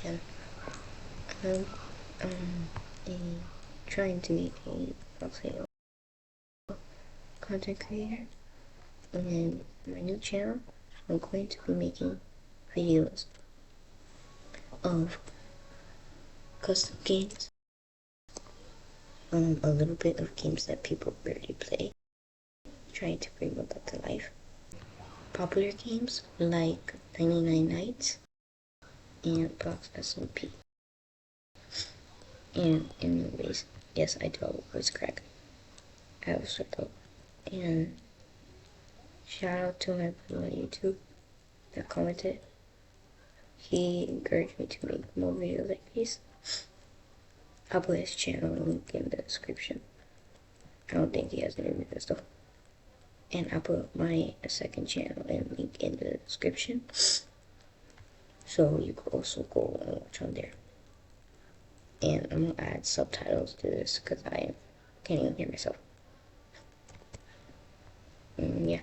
again. I'm trying to be I'll say, content creator, and my new channel, I'm going to be making videos of custom games, a little bit of games that people rarely play, trying to bring them back to life. Popular games like 99 Nights and Box SMP. And anyways, yes, I do have a voice crack. I have a sore throat. And shout out to my brother on YouTube that commented. He encouraged me to make more videos like these. I'll put his channel link in the description. I don't think he has any videos though. And I'll put my second channel and link in the description. So you could also go and watch on there. And I'm gonna add subtitles to this because I can't even hear myself. Yeah.